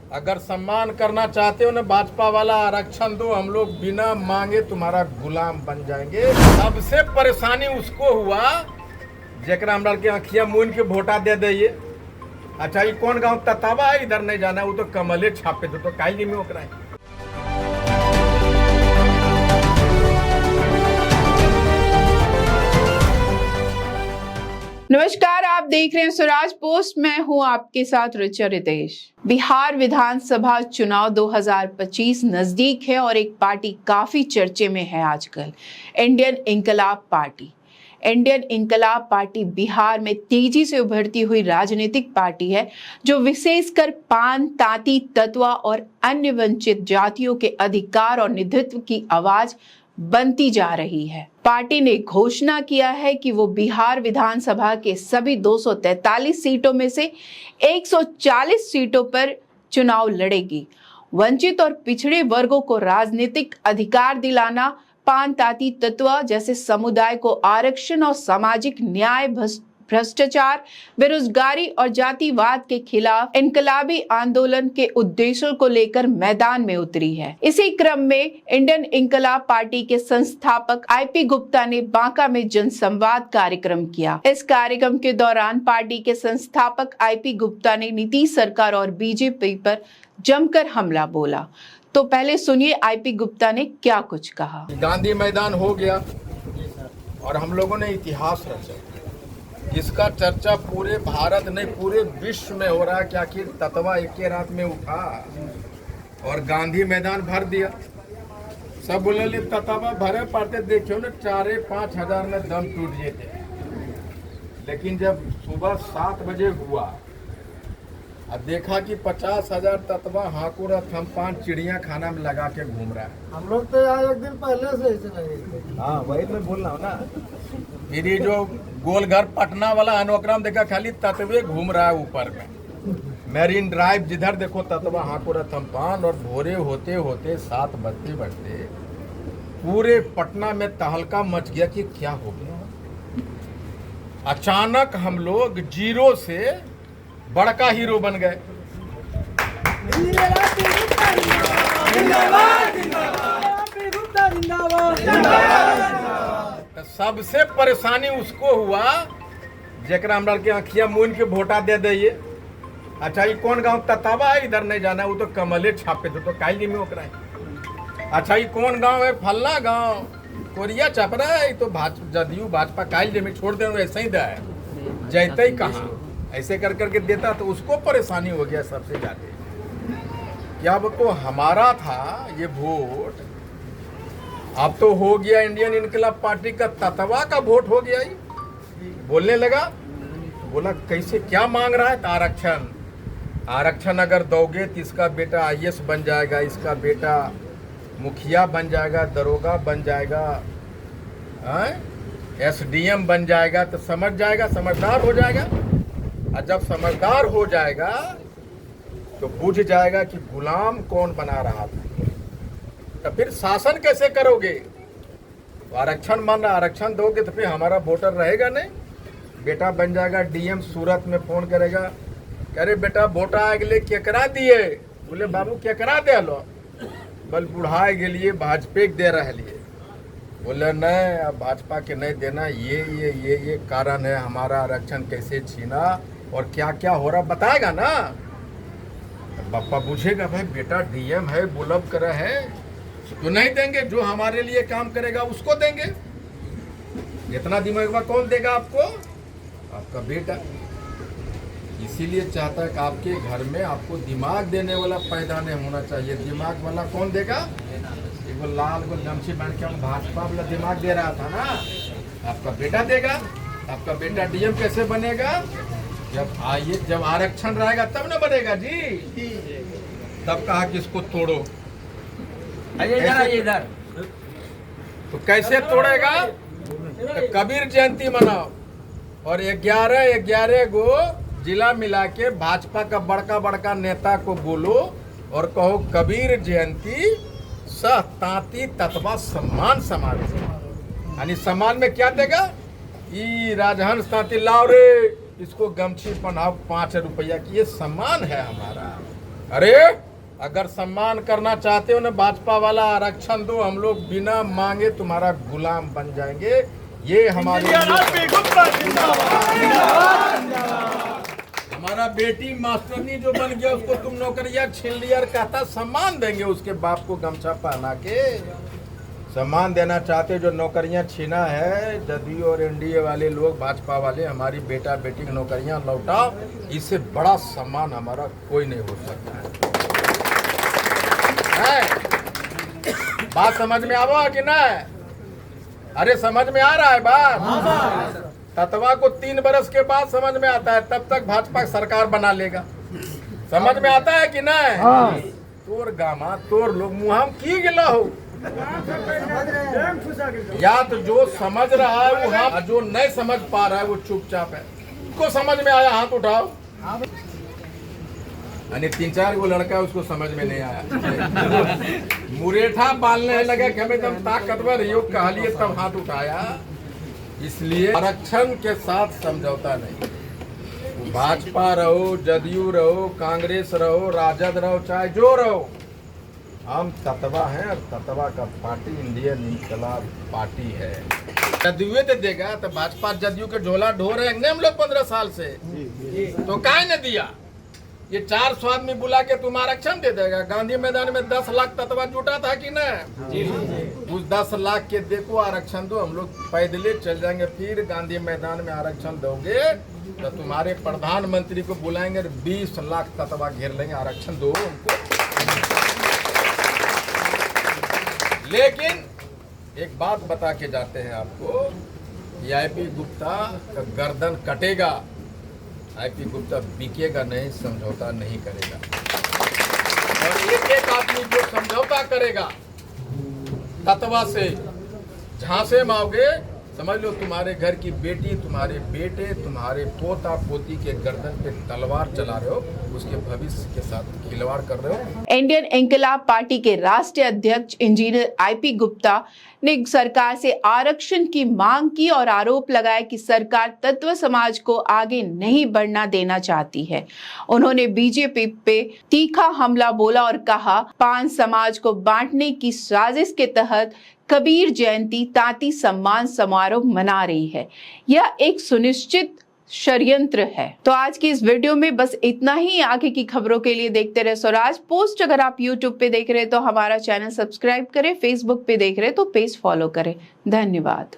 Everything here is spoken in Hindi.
अगर सम्मान करना चाहते हो ना भाजपा वाला, आरक्षण दो, हम लोग बिना मांगे तुम्हारा गुलाम बन जाएंगे। सबसे परेशानी उसको हुआ जेकरा हमरा के आँखिया मून के वोटा दे दिए। अच्छा ये कौन गांव ततावा है, इधर नहीं जाना, वो तो कमले छापे तो काई में ओकरा है। नमस्कार, आप देख रहे हैं स्वराज पोस्ट। मैं हूं आपके साथ रुचा रितेश। बिहार विधानसभा चुनाव 2025 नजदीक है और एक पार्टी काफी चर्चे में है आजकल, Indian Inquilab party. Indian Inquilab party Bihar में तेजी से उभरती हुई राजनीतिक पार्टी है, जो विशेषकर पान, तांती, ततवा और अन्य वंचित जातियों के अधिकार और नेतृत्व की आवाज बनती जा रही है। पार्टी ने घोषणा किया है कि वो बिहार विधानसभा के सभी 243 सीटों में से 140 सीटों पर चुनाव लड़ेगी। वंचित और पिछड़े वर्गों को राजनीतिक अधिकार दिलाना, पान, तांती, ततवा जैसे समुदाय को आरक्षण और सामाजिक न्याय, भ्रष्टाचार, बेरोजगारी और जातिवाद के खिलाफ इनकलाबी आंदोलन के उद्देश्यों को लेकर मैदान में उतरी है। इसी क्रम में इंडियन इंकलाब पार्टी के संस्थापक आईपी गुप्ता ने बांका में जनसंवाद कार्यक्रम किया। इस कार्यक्रम के दौरान पार्टी के संस्थापक आईपी गुप्ता ने नीतीश सरकार और बीजेपी पर जमकर हमला बोला। तो पहले सुनिए आईपी गुप्ता ने क्या कुछ कहा। गांधी मैदान हो गया और हम लोगों ने इतिहास रचा, इसका चर्चा पूरे भारत नहीं पूरे विश्व में हो रहा है कि आखिर ततवा एक रात में उठा और गांधी मैदान भर दिया। सब बोले ततवा भरे पड़ते, देखियो ना 4-5 हजार में दम टूट जाते। लेकिन जब सुबह 7 बजे हुआ और देखा कि 50,000 ततवा हाकुर हम 5 चिड़िया खाना में लगा के घूम रहा है। हम लोग तो यहाँ एक दिन पहले से ऐसे लगे। हाँ वही मैं बोल रहा हूँ ना। फिर ये जो गोलघर पटना वाला अनोकराम देखा खाली तत्वे घूम रहा है ऊपर में। मैरीन ड्राइव जिधर देखो तत्वा हाकुर थम्पान। और भोरे होते होते 7 बजते बजते पूरे पटना में तहलका मच गया कि क्या हो गया। अचानक हम लोग जीरो से बड़का हीरो बन गए। तो सबसे परेशानी उसको हुआ जेकरा हमरा के आँखिया मून के वोटा दे दिए। अच्छा ये कौन गांव ततावा है, इधर नहीं जाना, वो तो कमले छापे तो काई में ओकरा है। अच्छा ये कौन गांव है, फलना गांव कोरिया छापरा है, तो जदयू भाजपा काई में छोड़ दे, ऐसे ही है जैते ही कहा ऐसे कर करके देता। तो उसको परेशानी हो गया सबसे ज्यादा। क्या अब तो हमारा था ये वोट, अब तो हो गया इंडियन इंकलाब पार्टी का ततवा का वोट हो गया। ही बोलने लगा, बोला कैसे क्या मांग रहा है। तो आरक्षण अगर दोगे तो इसका बेटा आईएएस बन जाएगा, इसका बेटा मुखिया बन जाएगा, दरोगा बन जाएगा, एसडीएम बन जाएगा। तो समझ जाएगा, समझदार हो जाएगा। और जब समझदार हो जाएगा तो बुझ जाएगा कि गुलाम कौन बना रहा था। तो फिर शासन कैसे करोगे। तो आरक्षण मान रहा, आरक्षण दोगे तो फिर हमारा वोटर रहेगा नहीं। बेटा बन जाएगा डीएम, सूरत में फोन करेगा, कह रहे बेटा वोटा आए गए केकरा दिए। बोले बाबू केकरा दे लो, बल बुढ़ाए के लिए भाजपा के दे रहे लिए। बोले नहीं अब भाजपा के नहीं देना, ये कारण है हमारा आरक्षण कैसे छीना और क्या क्या हो रहा बताएगा ना। बापा पूछेगा भाई बेटा डीएम है, बुलब करे है तो नहीं देंगे, जो हमारे लिए काम करेगा उसको देंगे। इतना दिमाग कौन देगा आपको, आपका बेटा। इसीलिए चाहता है कि आपके घर में आपको दिमाग देने वाला पैदा नहीं होना चाहिए। दिमाग वाला कौन देगा, वो लाल को गमछी बांध के हम भाजपा वाला दिमाग दे रहा था ना, आपका बेटा देगा। आपका बेटा डीएम कैसे बनेगा, जब आरक्षण रहेगा तब ना बनेगा जी। तब कहा कि इसको तोड़ो, इधर तो कैसे तोड़ेगा। तो कबीर जयंती मनाओ और 11 गो जिला मिला के भाजपा का बड़का बड़का नेता को बोलो और कहो कबीर जयंती सह तांती ततवा सम्मान समाज। यानी सम्मान में क्या देगा, ई राजहंस तांती लाओ रे, इसको गमछी पहनाओ 5 रुपया की, ये सम्मान है हमारा। अरे अगर सम्मान करना चाहते हो ना, भाजपा वाला आरक्षण दो, हम लोग बिना मांगे तुम्हारा गुलाम बन जाएंगे। ये हमारे हमारा बेटी मास्टरनी जो बन गया उसको तुम नौकरियां छीन लिया और कहता सम्मान देंगे उसके बाप को गमछा पहना के। सम्मान देना चाहते जो नौकरियां छीना है जदयू और एनडीए वाले लोग, भाजपा वाले, हमारी बेटा बेटी की नौकरियां लौटाओ, इससे बड़ा सम्मान हमारा कोई नहीं हो सकता है। बात समझ में आवा कि ना? अरे समझ में आ रहा है बात? तत्वा को 3 बरस के बाद समझ में आता है, तब तक भाजपा सरकार बना लेगा। समझ में आता है कि नहीं? तोर गामा तोर लोग मुँह की गिला हो, या तो जो समझ रहा है वो हाँ, जो नहीं समझ पा रहा है वो चुपचाप है। उसको समझ में आया हाथ उठाओ। यानी 3-4 वो लड़का उसको समझ में नहीं आया, मुरेठा बालने लगा कि हमें तब ताकतवर योग कहा लिए तब हाथ उठाया। इसलिए आरक्षण के साथ समझौता नहीं। भाजपा रहो, जदयू रहो, कांग्रेस रहो, राजद रहो, चाहे जो रहो, हम तत्वा हैं और तत्वा का पार्टी इंडियन इनकलाब पार्टी है। जदयू दे देगा तो भाजपा जदयू के झोला ढो रहे हैं हम लोग 15 साल से, तो काहे न दिया? ये 400 आदमी बुला के तुम आरक्षण दे देगा। गांधी मैदान में 10 लाख तत्वा जुटा था कि नहीं? उस 10 लाख के देखो आरक्षण दो, हम लोग पैदले चल जाएंगे। फिर गांधी मैदान में आरक्षण दोगे तो तुम्हारे प्रधानमंत्री को बुलाएंगे, 20 लाख तत्वा घेर लेंगे, आरक्षण दो उनको। लेकिन एक बात बता के जाते हैं आपको, आईपी गुप्ता का गर्दन कटेगा, आईपी गुप्ता बिकेगा नहीं, समझौता नहीं करेगा। और एक आदमी जो समझौता करेगा तत्वा से, झांसे में आओगे, समझ लो तुम्हारे घर की बेटी, तुम्हारे बेटे, तुम्हारे पोता पोती के गर्दन पे तलवार चला रहे हो, उसके भविष्य के साथ खिलवाड़ कर रहे हो। इंडियन इनकलाब पार्टी के राष्ट्रीय अध्यक्ष इंजीनियर आईपी गुप्ता ने सरकार से आरक्षण की मांग की और आरोप लगाया कि सरकार तत्व समाज को आगे नहीं बढ़ना देना चाहती है। उन्होंने बीजेपी पे तीखा हमला बोला और कहा, पान समाज को बांटने की साजिश के तहत कबीर जयंती तांती सम्मान समारोह मना रही है। यह एक सुनिश्चित षड्यंत्र है। तो आज की इस वीडियो में बस इतना ही। आगे की खबरों के लिए देखते रहे स्वराज पोस्ट। अगर आप यूट्यूब पे देख रहे हैं तो हमारा चैनल सब्सक्राइब करें, फेसबुक पे देख रहे हैं तो पेज फॉलो करें। धन्यवाद।